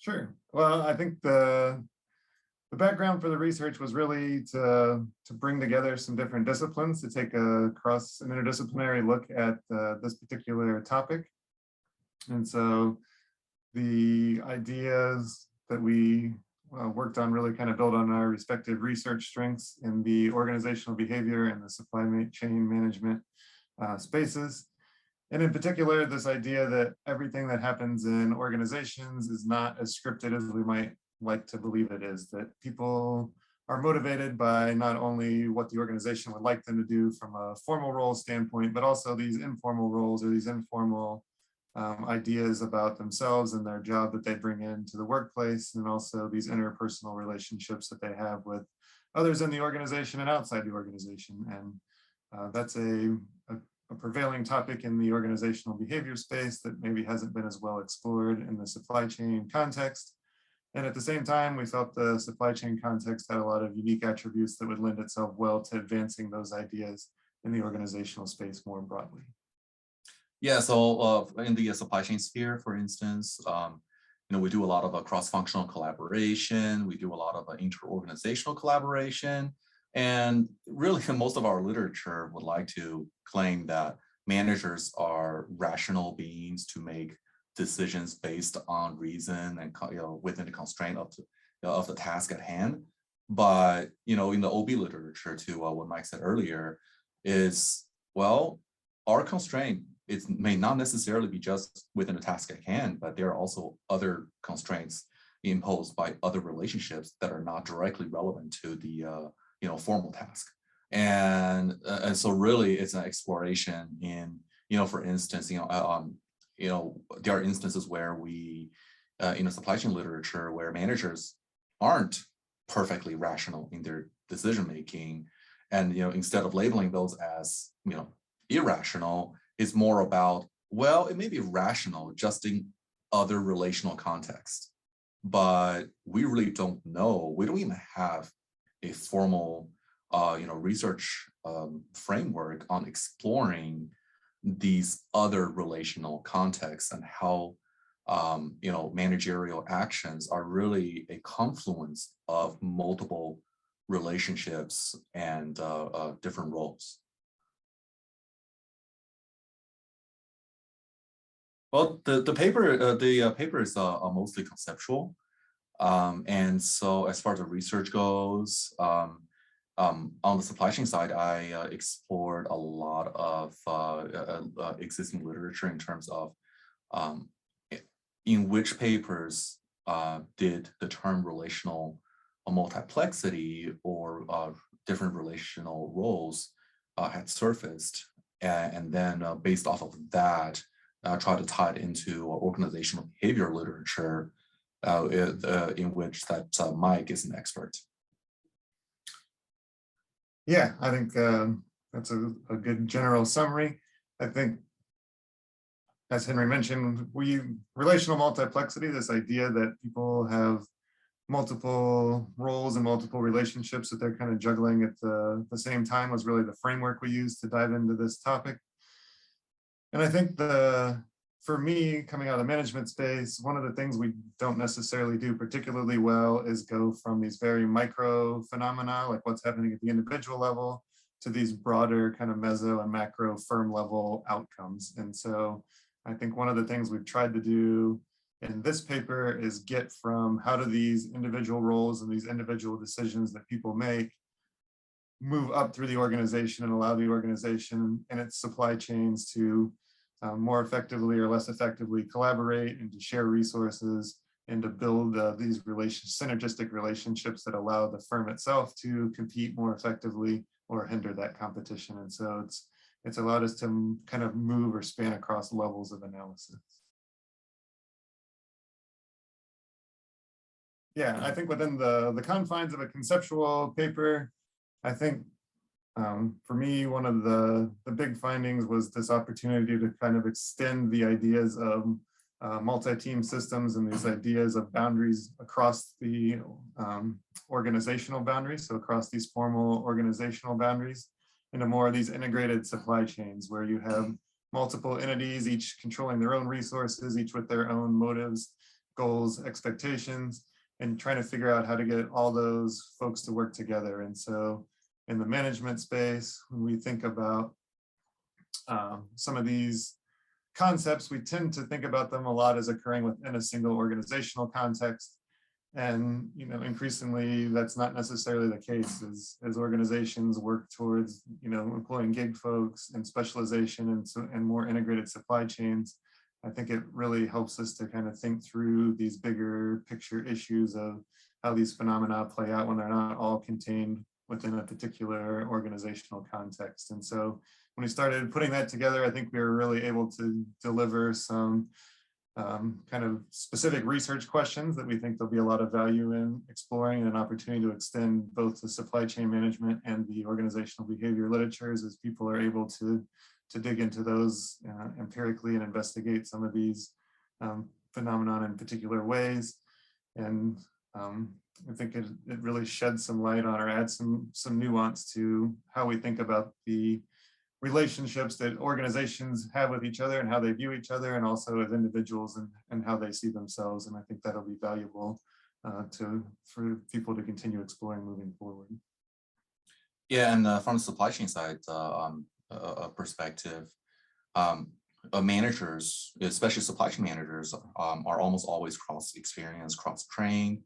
Sure. Well, I think the background for the research was really to bring together some different disciplines to take an interdisciplinary look at this particular topic. And so the ideas that we worked on really kind of build on our respective research strengths in the organizational behavior and the supply chain management spaces. And in particular, this idea that everything that happens in organizations is not as scripted as we might like to believe it is, that people are motivated by not only what the organization would like them to do from a formal role standpoint, but also these informal roles or these informal ideas about themselves and their job that they bring into the workplace, and also these interpersonal relationships that they have with others in the organization and outside the organization. And that's a prevailing topic in the organizational behavior space that maybe hasn't been as well explored in the supply chain context. And at the same time, we felt the supply chain context had a lot of unique attributes that would lend itself well to advancing those ideas in the organizational space more broadly. Yeah, so in the supply chain sphere, for instance, we do a lot of cross-functional collaboration. We do a lot of inter-organizational collaboration. And really, most of our literature would like to claim that managers are rational beings to make decisions based on reason and within the constraint of the task at hand. But in the OB literature, to what Mike said earlier, is our constraint may not necessarily be just within the task at hand, but there are also other constraints imposed by other relationships that are not directly relevant to the formal task. And so really it's an exploration in, for instance, there are instances where we, in supply chain literature, where managers aren't perfectly rational in their decision making, and instead of labeling those as irrational, it's more about, it may be rational just in other relational contexts, but we really don't know. We don't even have a formal, research framework on exploring these other relational contexts and how, managerial actions are really a confluence of multiple relationships and different roles. Well, the paper is mostly conceptual, and so as far as the research goes, on the supply chain side, I explored a lot of existing literature in terms of in which papers did the term relational multiplexity or different relational roles had surfaced, and then based off of that, try to tie it into organizational behavior literature, in which that Mike is an expert. Yeah, I think that's a good general summary. I think, as Henry mentioned, relational multiplexity, this idea that people have multiple roles and multiple relationships that they're kind of juggling at the same time, was really the framework we used to dive into this topic. And I think for me, coming out of the management space, one of the things we don't necessarily do particularly well is go from these very micro phenomena, like what's happening at the individual level, to these broader kind of meso and macro firm level outcomes. And so I think one of the things we've tried to do in this paper is get from how do these individual roles and these individual decisions that people make move up through the organization and allow the organization and its supply chains to more effectively or less effectively collaborate and to share resources and to build these synergistic relationships that allow the firm itself to compete more effectively or hinder that competition. And so it's allowed us to kind of move or span across levels of analysis. Yeah, I think within the confines of a conceptual paper, I think for me, one of the big findings was this opportunity to kind of extend the ideas of multi-team systems and these ideas of boundaries across the organizational boundaries, so across these formal organizational boundaries, into more of these integrated supply chains where you have multiple entities, each controlling their own resources, each with their own motives, goals, expectations, and trying to figure out how to get all those folks to work together. And so in the management space, when we think about some of these concepts, we tend to think about them a lot as occurring within a single organizational context. And increasingly, that's not necessarily the case as organizations work towards employing gig folks and specialization and more integrated supply chains. I think it really helps us to kind of think through these bigger picture issues of how these phenomena play out when they're not all contained within a particular organizational context. And so when we started putting that together, I think we were really able to deliver some kind of specific research questions that we think there'll be a lot of value in exploring, and an opportunity to extend both the supply chain management and the organizational behavior literatures as people are able to dig into those empirically and investigate some of these phenomenon in particular ways. And I think it really sheds some light on, or adds some nuance to how we think about the relationships that organizations have with each other and how they view each other, and also as individuals and how they see themselves. And I think that'll be valuable for people to continue exploring moving forward. Yeah, and from the supply chain side perspective, managers, especially supply chain managers, are almost always cross-experienced, cross-trained.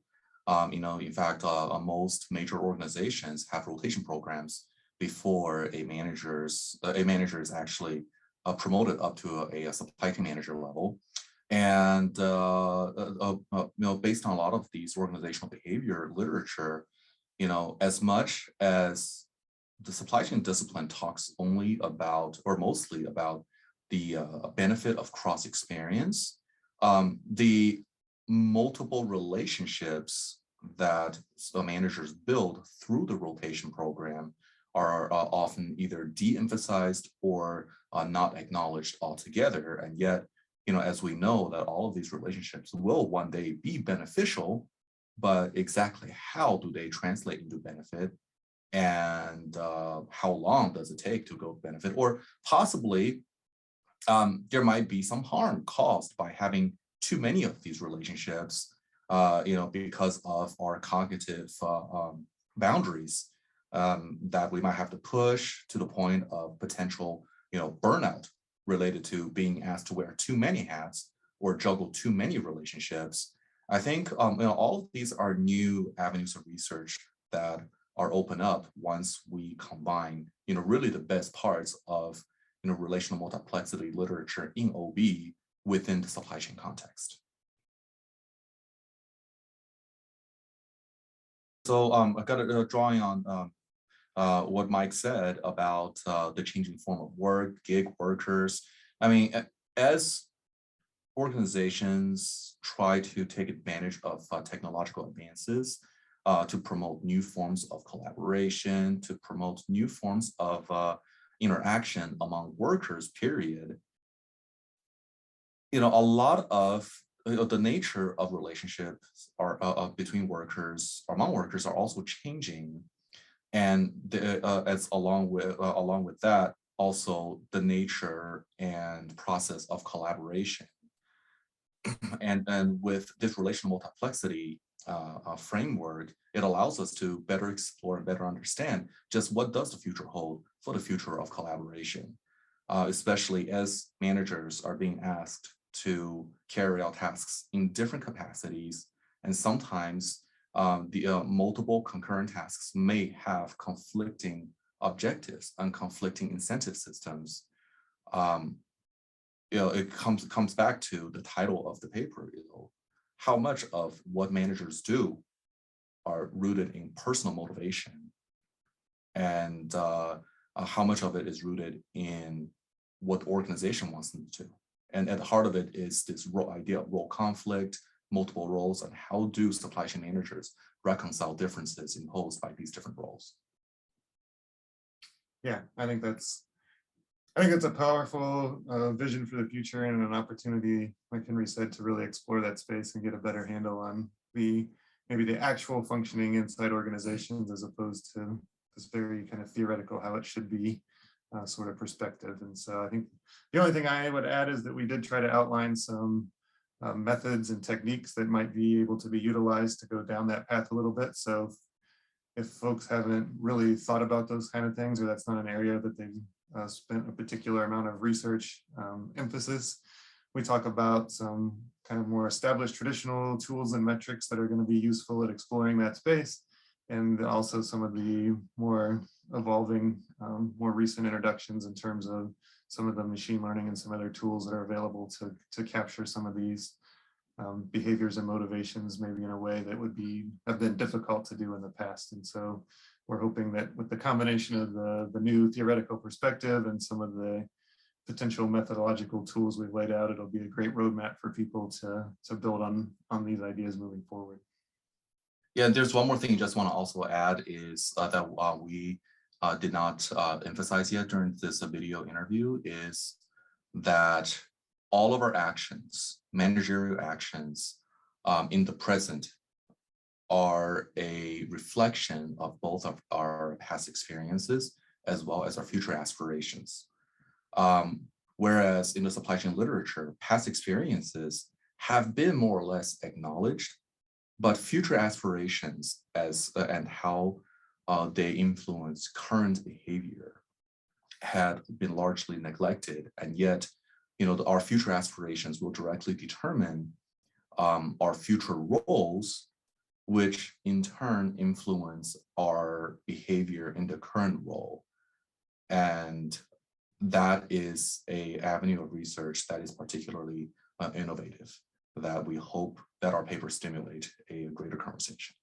In fact, most major organizations have rotation programs before a manager is actually promoted up to a supply chain manager level. And based on a lot of these organizational behavior literature, as much as the supply chain discipline talks only about, or mostly about, the benefit of cross experience, the multiple relationships that managers build through the rotation program are often either de-emphasized or not acknowledged altogether. And yet, as we know, that all of these relationships will one day be beneficial, but exactly how do they translate into benefit, and how long does it take to go to benefit? Or possibly there might be some harm caused by having too many of these relationships, because of our cognitive boundaries that we might have to push to the point of potential, burnout related to being asked to wear too many hats or juggle too many relationships. I think all of these are new avenues of research that are open up once we combine, really the best parts of, relational multiplexity literature in OB within the supply chain context. So I got a drawing on what Mike said about the changing form of work, gig workers. I mean, as organizations try to take advantage of technological advances to promote new forms of collaboration, to promote new forms of interaction among workers, period, a lot of the nature of relationships are between workers, among workers, are also changing, and as along with that, also the nature and process of collaboration, and with this relational multiplexity framework, it allows us to better explore and better understand just what does the future hold for the future of collaboration, especially as managers are being asked to carry out tasks in different capacities. And sometimes the multiple concurrent tasks may have conflicting objectives and conflicting incentive systems. It comes back to the title of the paper, how much of what managers do are rooted in personal motivation, and how much of it is rooted in what the organization wants them to do. And at the heart of it is this idea of role conflict, multiple roles, and how do supply chain managers reconcile differences imposed by these different roles. Yeah, I think it's a powerful vision for the future, and an opportunity, like Henry said, to really explore that space and get a better handle on maybe the actual functioning inside organizations, as opposed to this very kind of theoretical how it should be sort of perspective. And so I think the only thing I would add is that we did try to outline some methods and techniques that might be able to be utilized to go down that path a little bit. So if folks haven't really thought about those kind of things, or that's not an area that they've spent a particular amount of research emphasis, we talk about some kind of more established traditional tools and metrics that are going to be useful at exploring that space, and also some of the more evolving, more recent introductions in terms of some of the machine learning and some other tools that are available to capture some of these behaviors and motivations, maybe in a way that would have been difficult to do in the past. And so we're hoping that with the combination of the new theoretical perspective and some of the potential methodological tools we've laid out, it'll be a great roadmap for people to build on these ideas moving forward. Yeah, there's one more thing I just want to also add is that we did not emphasize yet during this video interview is that all of our actions, managerial actions in the present are a reflection of both of our past experiences as well as our future aspirations. Whereas in the supply chain literature, past experiences have been more or less acknowledged, but future aspirations and how they influence current behavior had been largely neglected, and yet, our future aspirations will directly determine our future roles, which in turn influence our behavior in the current role. And that is an avenue of research that is particularly innovative, that we hope that our papers stimulate a greater conversation.